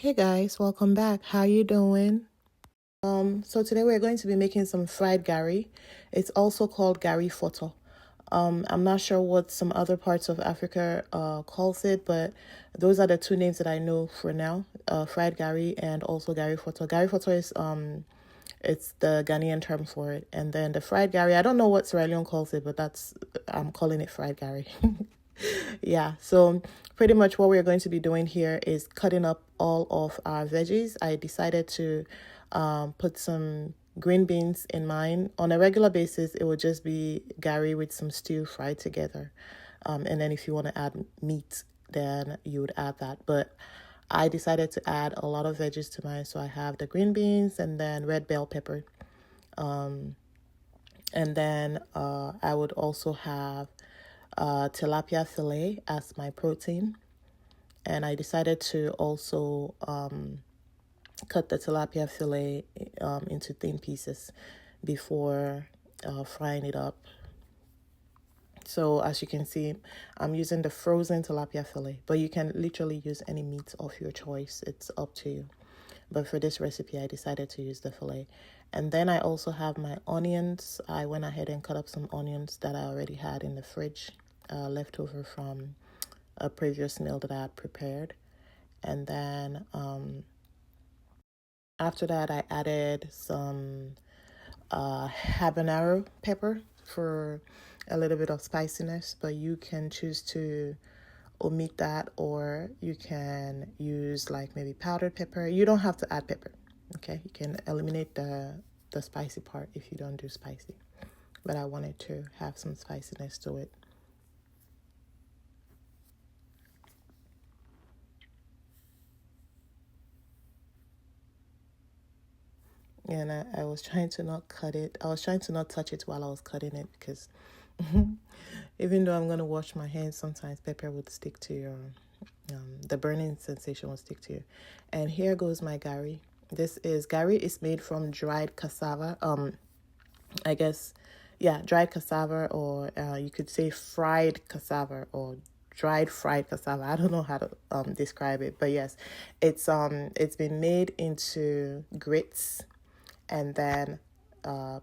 Hey guys, welcome back. How you doing? So today we're going to be making some fried gari. It's also called Gari Fotor. I'm not sure what some other parts of Africa calls it, but those are the two names that I know for now. Fried gari and also Gari Fotor. Gari Fotor is it's the Ghanaian term for it. And then the fried gari, I don't know what Sierra Leone calls it, but I'm calling it fried gari. Yeah, so pretty much what we're going to be doing here is cutting up all of our veggies. I decided to put some green beans in mine. On a regular basis, it would just be gari with some stew fried together. And then if you want to add meat, then you would add that. But I decided to add a lot of veggies to mine. So I have the green beans and then red bell pepper. And then I would also have tilapia fillet as my protein. And I decided to also cut the tilapia fillet into thin pieces before frying it up. So as you can see, I'm using the frozen tilapia fillet, but you can literally use any meat of your choice. It's up to you. But for this recipe, I decided to use the fillet. And then I also have my onions. I went ahead and cut up some onions that I already had in the fridge, left over from a previous meal that I had prepared. And then after that, I added some habanero pepper for a little bit of spiciness, but you can choose to omit that, or you can use like maybe powdered pepper. You don't have to add pepper, okay? You can eliminate the spicy part if you don't do spicy, but I wanted to have some spiciness to it. And I was trying to not cut it. I was trying to not touch it while I was cutting it because even though I'm going to wash my hands, sometimes pepper would stick to your, the burning sensation will stick to you. And here goes my gari. Gari is made from dried cassava. I guess, yeah, dried cassava, or you could say fried cassava or dried fried cassava. I don't know how to describe it, but yes, it's been made into grits and then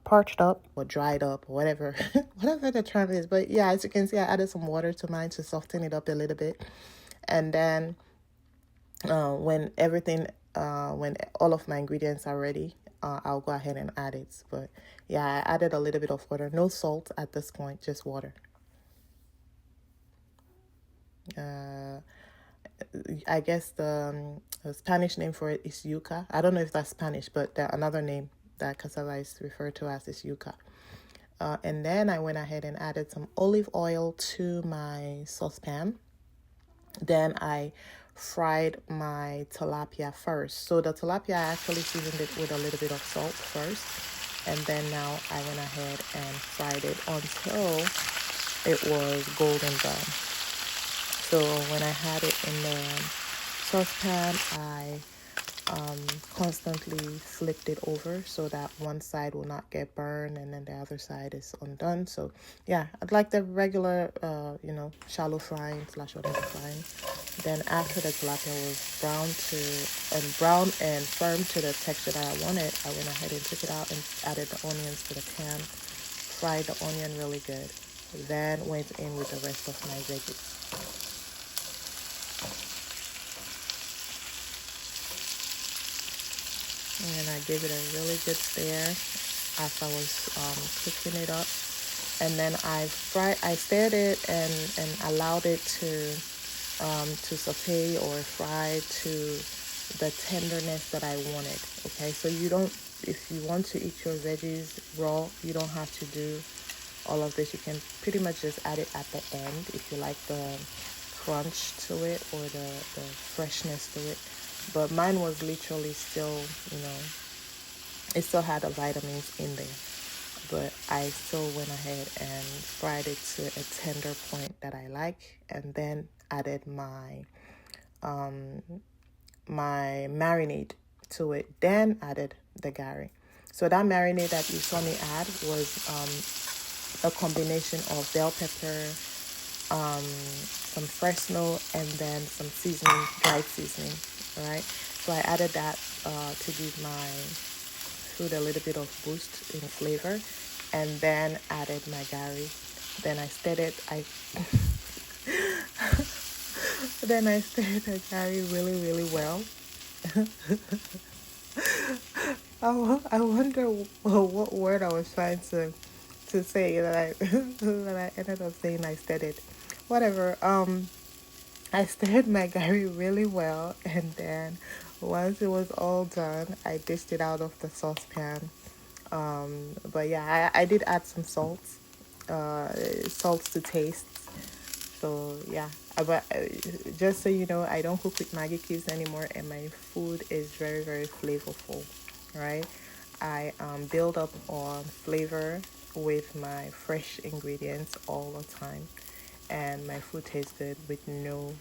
parched up or dried up or whatever whatever the term is. But yeah, as you can see, I added some water to mine to soften it up a little bit. And then when all of my ingredients are ready, I'll go ahead and add it. But yeah, I added a little bit of water, no salt at this point, just water. I guess the Spanish name for it is yuca. I don't know if that's Spanish, but another name that cassava is referred to as is yuca. And then I went ahead and added some olive oil to my saucepan. Then I fried my tilapia first. So the tilapia, I actually seasoned it with a little bit of salt first. And then now I went ahead and fried it until it was golden brown. So when I had it in the saucepan, I constantly flipped it over so that one side will not get burned and then the other side is undone. So yeah, I'd like the regular, shallow frying / whatever frying. Then after the tilapia was brown and firm to the texture that I wanted, I went ahead and took it out and added the onions to the pan, fried the onion really good, then went in with the rest of my veggies. And I gave it a really good stir as I was cooking it up. And then I stirred it and allowed it to saute or fry to the tenderness that I wanted. Okay, so if you want to eat your veggies raw, you don't have to do all of this. You can pretty much just add it at the end if you like the crunch to it or the freshness to it. But mine was literally still, it still had the vitamins in there. But I still went ahead and fried it to a tender point that I like, and then added my marinade to it. Then added the gari. So that marinade that you saw me add was a combination of bell pepper, some fresno, and then some seasoning, dried seasoning. All right, So I added that to give my food a little bit of boost in flavor, and then added my gari. Then I stirred it. Then I stirred the gari really, really well. I wonder what word I was trying to say that I that I ended up saying I stirred it. Whatever. I stirred my gari really well, and then once it was all done, I dished it out of the saucepan. But yeah, I did add some salt, salt to taste. So yeah, but just so you know, I don't cook with Maggie cubes anymore, and my food is very, very flavorful, right? I build up on flavor with my fresh ingredients all the time, and my food tastes good with no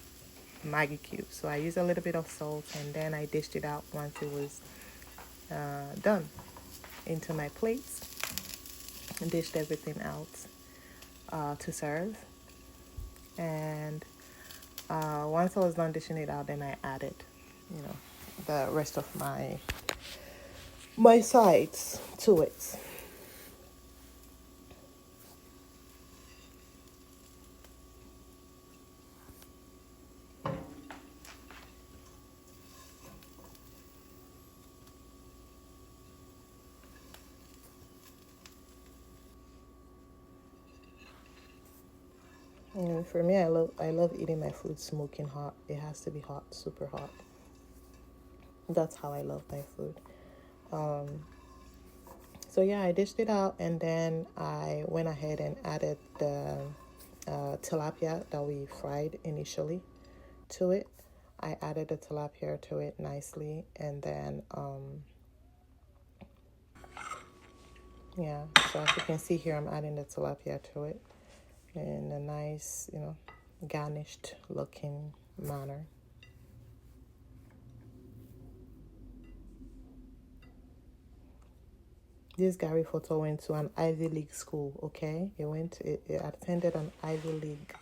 Maggie cubes. So I use a little bit of salt, and then I dished it out once it was done into my plates, and dished everything out to serve. And once I was done dishing it out, then I added, you know, the rest of my sides to it. And for me, I love eating my food smoking hot. It has to be hot, super hot. That's how I love my food. So yeah, I dished it out, and then I went ahead and added the tilapia that we fried initially to it. I added the tilapia to it nicely, and then yeah. So as you can see here, I'm adding the tilapia to it in a nice, garnished looking manner. This Gary Fotor went to an Ivy League school, okay? It attended an Ivy League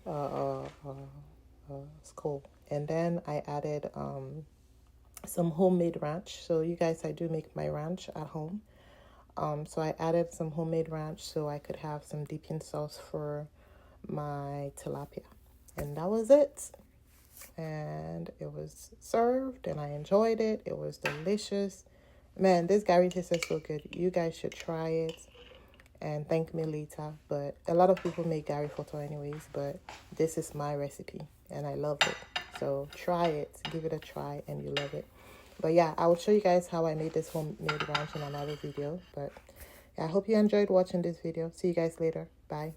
uh, uh, school. And then I added some homemade ranch. So you guys, I do make my ranch at home. So I added some homemade ranch so I could have some dipping sauce for my tilapia. And that was it. And it was served, and I enjoyed it. It was delicious. Man, this Gari tastes so good. You guys should try it and thank me later. But a lot of people make Gari Fotor anyways, but this is my recipe and I love it. So try it, give it a try, and you love it. But yeah, I will show you guys how I made this homemade ranch in another video. But yeah, I hope you enjoyed watching this video. See you guys later. Bye.